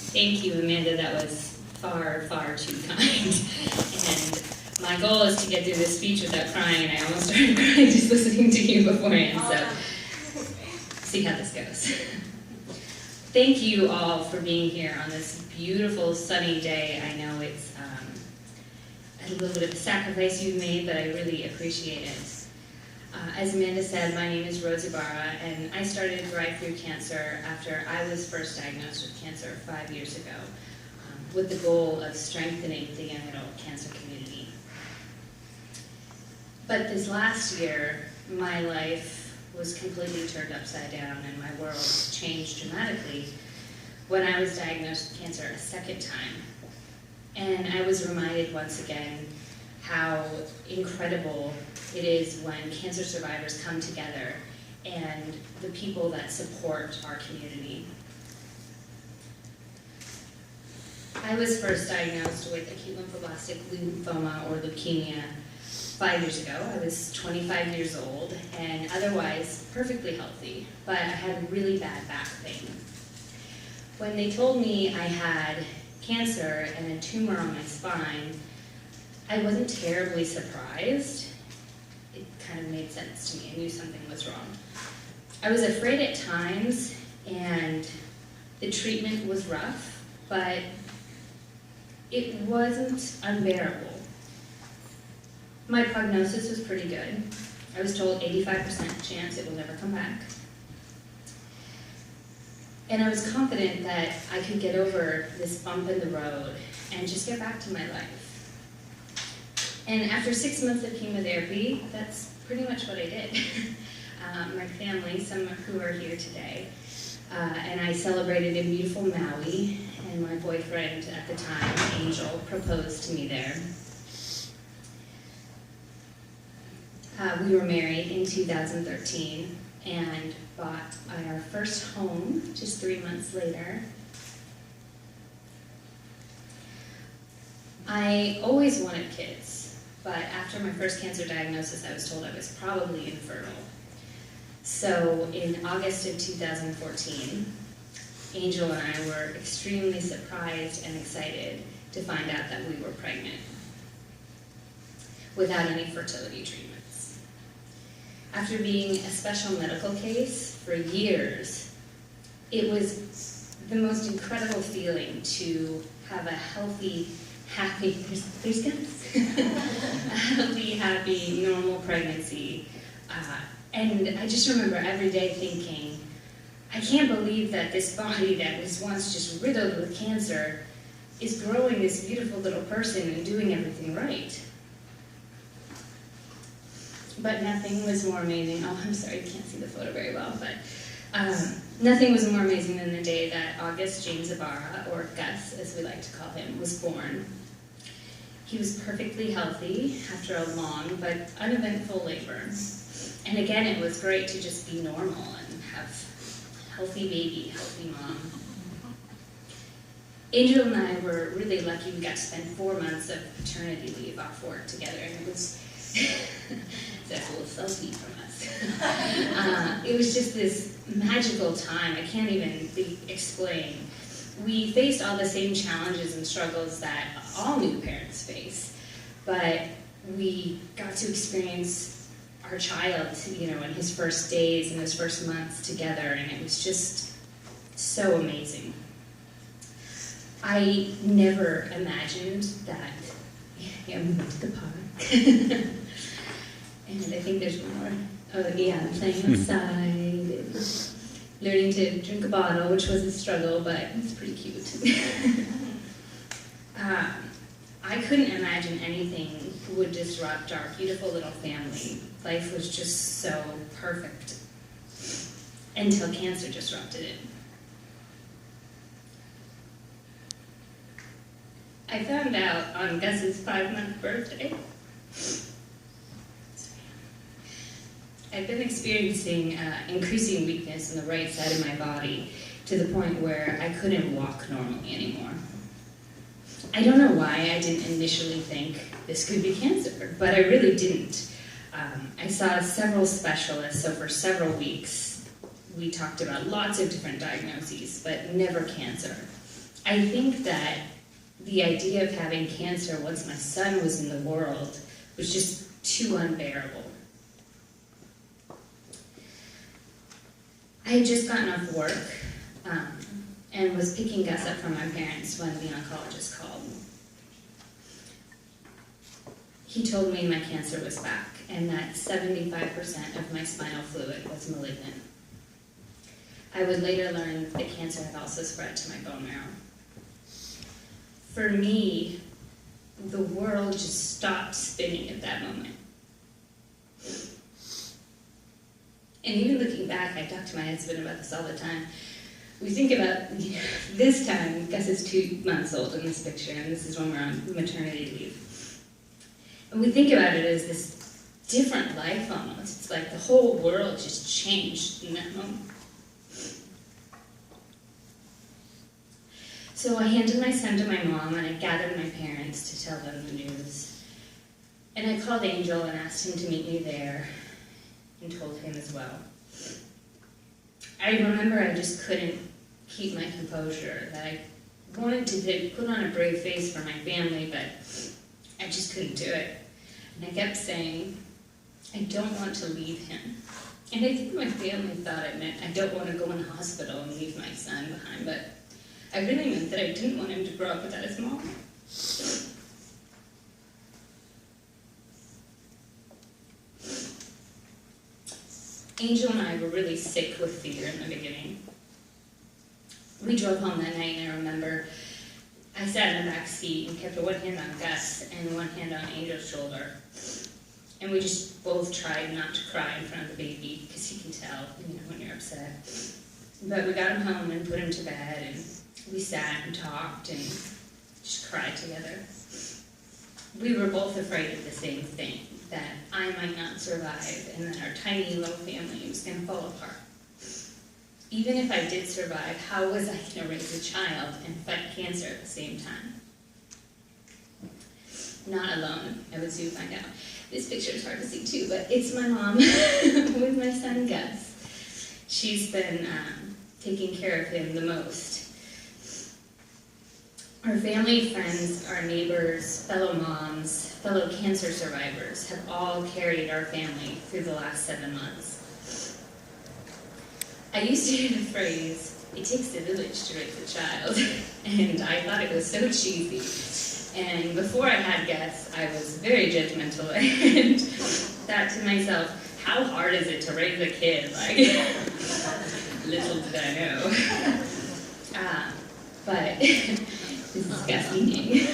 Thank you, Amanda. That was far, far too kind. And my goal is to get through this speech without crying, and I almost started crying just listening to you beforehand, so see how this goes. Thank you all for being here on this beautiful sunny day. I know it's a little bit of a sacrifice you've made, but I really appreciate it. As Amanda said, my name is Rose Ibarra, and I started drive-through cancer after I was first diagnosed with cancer 5 years ago, with the goal of strengthening the young adult cancer community. But this last year, my life was completely turned upside down and my world changed dramatically when I was diagnosed with cancer a second time. And I was reminded once again how incredible it is when cancer survivors come together and the people that support our community. I was first diagnosed with acute lymphoblastic lymphoma, or leukemia, 5 years ago. I was 25 years old and otherwise perfectly healthy, but I had really bad back pain. When they told me I had cancer and a tumor on my spine, I wasn't terribly surprised. It kind of made sense to me. I knew something was wrong. I was afraid at times, and the treatment was rough, but it wasn't unbearable. My prognosis was pretty good. I was told 85% chance it will never come back. And I was confident that I could get over this bump in the road and just get back to my life. And after 6 months of chemotherapy, that's pretty much what I did. My family, some who are here today, and I celebrated in beautiful Maui, and my boyfriend at the time, Angel, proposed to me there. We were married in 2013 and bought our first home just 3 months later. I always wanted kids, but after my first cancer diagnosis, I was told I was probably infertile. So in August of 2014, Angel and I were extremely surprised and excited to find out that we were pregnant without any fertility treatments. After being a special medical case for years, it was the most incredible feeling to have a healthy, happy, there's guns. A healthy, happy, normal pregnancy. And I just remember every day thinking, I can't believe that this body that was once just riddled with cancer is growing this beautiful little person and doing everything right. But nothing was more amazing. Oh, I'm sorry, you can't see the photo very well, but nothing was more amazing than the day that August James Ibarra, or Gus as we like to call him, was born. He was perfectly healthy after a long but uneventful labor. And again, it was great to just be normal and have healthy baby, healthy mom. Angel and I were really lucky. We got to spend 4 months of paternity leave off work together, and it was that's a little selfie from us. It was just this magical time. I can't even explain. We faced all the same challenges and struggles that all new parents face, but we got to experience our child, in his first days and his first months together, and it was just so amazing. I never imagined that. Yeah, we went to the park. And I think there's one more. Oh, yeah, playing outside, and learning to drink a bottle, which was a struggle, but it's pretty cute. I couldn't imagine anything would disrupt our beautiful little family. Life was just so perfect until cancer disrupted it. I found out on Gus's 5-month birthday. I've been experiencing increasing weakness in the right side of my body to the point where I couldn't walk normally anymore. I don't know why I didn't initially think this could be cancer, but I really didn't. I saw several specialists, so for several weeks we talked about lots of different diagnoses, but never cancer. I think that the idea of having cancer once my son was in the world was just too unbearable. I had just gotten off work and was picking Gus up from my parents when the oncologist called. He told me my cancer was back and that 75% of my spinal fluid was malignant. I would later learn that cancer had also spread to my bone marrow. For me, the world just stopped spinning at that moment. And even looking back, I talk to my husband about this all the time. We think about this time, Gus is 2 months old in this picture, and this is when we're on maternity leave. And we think about it as this different life almost. It's like the whole world just changed in that moment. So I handed my son to my mom, and I gathered my parents to tell them the news. And I called Angel and asked him to meet me there, and told him as well. I remember I just couldn't keep my composure, that I wanted to put on a brave face for my family, but I just couldn't do it. And I kept saying, I don't want to leave him. And I think my family thought it meant I don't want to go in the hospital and leave my son behind, but I really meant that I didn't want him to grow up without his mom. Angel and I were really sick with fear in the beginning. We drove home that night, and I remember I sat in the back seat and kept one hand on Gus and one hand on Angel's shoulder. And we just both tried not to cry in front of the baby, because you can tell, when you're upset. But we got him home and put him to bed, and we sat and talked and just cried together. We were both afraid of the same thing, that I might not survive and that our tiny little family was going to fall apart. Even if I did survive, how was I going to raise a child and fight cancer at the same time? Not alone, I would soon find out. This picture is hard to see too, but it's my mom with my son Gus. She's been taking care of him the most. Our family, friends, our neighbors, fellow moms, fellow cancer survivors have all carried our family through the last 7 months. I used to hear the phrase, it takes a village to raise a child, and I thought it was so cheesy. And before I had Gus, I was very judgmental and thought to myself, how hard is it to raise a kid? Like, little did I know. But this is Gus eating.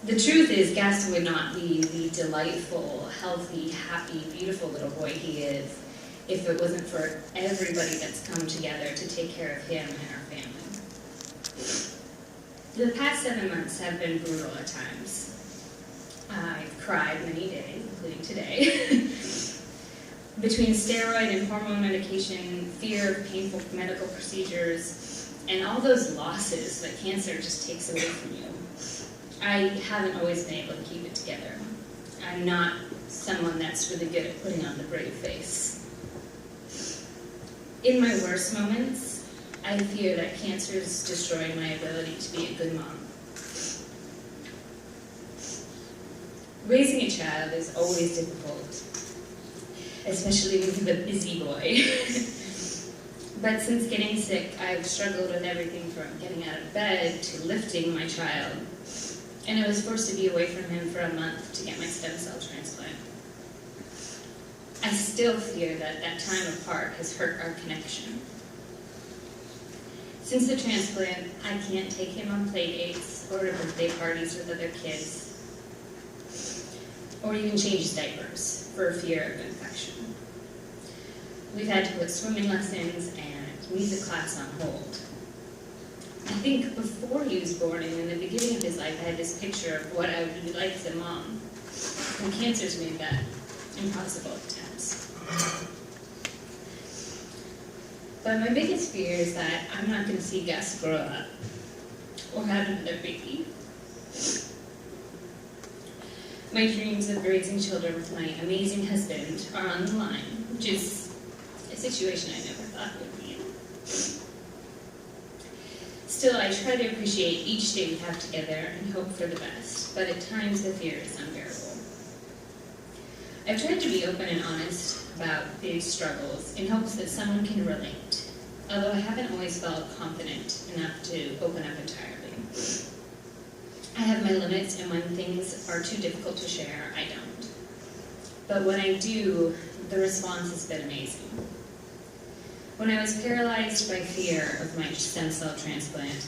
The truth is, Gus would not be the delightful, healthy, happy, beautiful little boy he is if it wasn't for everybody that's come together to take care of him and our family. The past 7 months have been brutal at times. I've cried many days, including today. Between steroid and hormone medication, fear of painful medical procedures, and all those losses that cancer just takes away from you, I haven't always been able to keep it together. I'm not someone that's really good at putting on the brave face. In my worst moments, I fear that cancer is destroying my ability to be a good mom. Raising a child is always difficult, especially when you're the busy boy. But since getting sick, I've struggled with everything from getting out of bed to lifting my child. And I was forced to be away from him for a month to get my stem cell transplant. I still fear that that time apart has hurt our connection. Since the transplant, I can't take him on play dates or to birthday parties with other kids, or even change his diapers for fear of infection. We've had to put swimming lessons and music class on hold. I think before he was born and in the beginning of his life, I had this picture of what I would be like as a mom. And cancer's made that impossible at times. But my biggest fear is that I'm not going to see Gus grow up or have another baby. My dreams of raising children with my amazing husband are on the line, which is a situation I never thought would be in. Still, I try to appreciate each day we have together and hope for the best, but at times the fear is unbearable. I've tried to be open and honest about these struggles in hopes that someone can relate, although I haven't always felt confident enough to open up entirely. I have my limits, and when things are too difficult to share, I don't. But when I do, the response has been amazing. When I was paralyzed by fear of my stem cell transplant,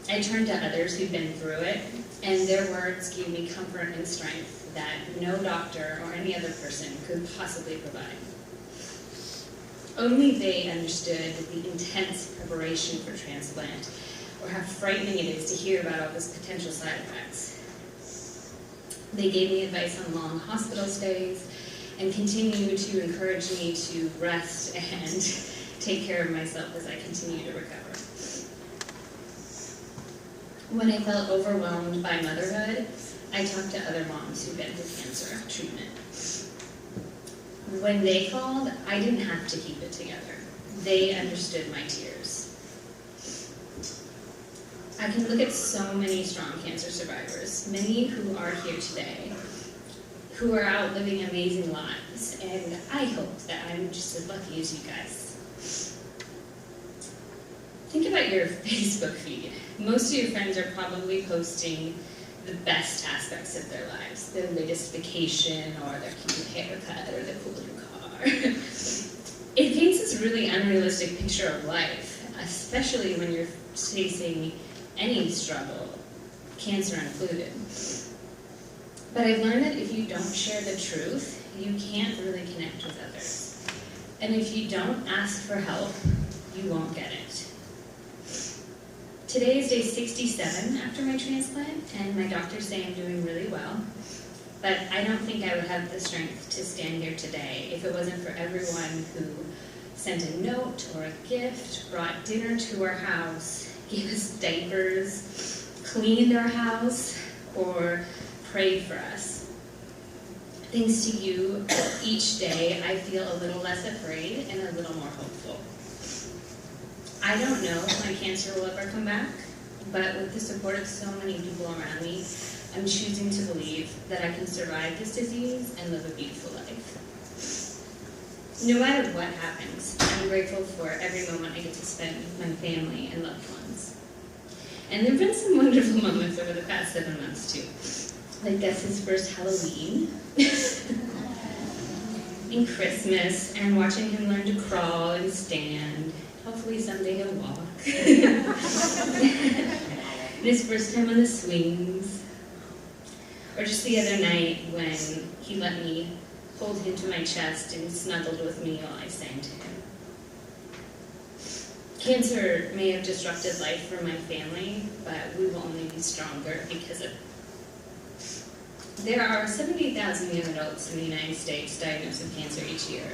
I turned to others who'd been through it, and their words gave me comfort and strength that no doctor or any other person could possibly provide. Only they understood the intense preparation for transplant, or how frightening it is to hear about all those potential side effects. They gave me advice on long hospital stays, and continue to encourage me to rest and take care of myself as I continue to recover. When I felt overwhelmed by motherhood, I talked to other moms who'd been through cancer treatment. When they called, I didn't have to keep it together. They understood my tears. I can look at so many strong cancer survivors, many who are here today, who are out living amazing lives, and I hope that I'm just as lucky as you guys. Think about your Facebook feed. Most of your friends are probably posting the best aspects of their lives, their latest vacation, or their cute haircut, or their cool new car. It paints this really unrealistic picture of life, especially when you're facing any struggle, cancer included. But I've learned that if you don't share the truth, you can't really connect with others. And if you don't ask for help, you won't get it. Today is day 67 after my transplant, and my doctors say I'm doing really well. But I don't think I would have the strength to stand here today if it wasn't for everyone who sent a note or a gift, brought dinner to our house, gave us diapers, cleaned our house, or prayed for us. Thanks to you, each day I feel a little less afraid and a little more hopeful. I don't know if my cancer will ever come back, but with the support of so many people around me, I'm choosing to believe that I can survive this disease and live a beautiful life. No matter what happens, I'm grateful for every moment I get to spend with my family and loved ones. And there have been some wonderful moments over the past 7 months too. Like Gus's first Halloween, and Christmas, and watching him learn to crawl and stand. Hopefully someday he'll walk. His first time on the swings. Or just the other night when he let me hold him to my chest and snuggled with me while I sang to him. Cancer may have disrupted life for my family, but we will only be stronger because of it. There are 70,000 young adults in the United States diagnosed with cancer each year.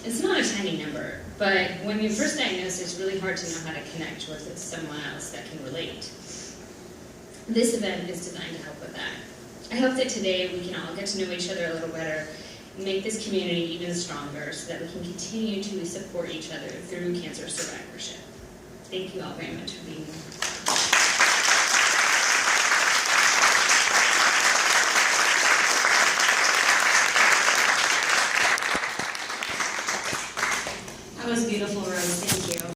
It's not a tiny number, but when you're first diagnosed, it's really hard to know how to connect with someone else that can relate. This event is designed to help with that. I hope that today we can all get to know each other a little better and make this community even stronger so that we can continue to support each other through cancer survivorship. Thank you all very much for being here. That was beautiful, Rose.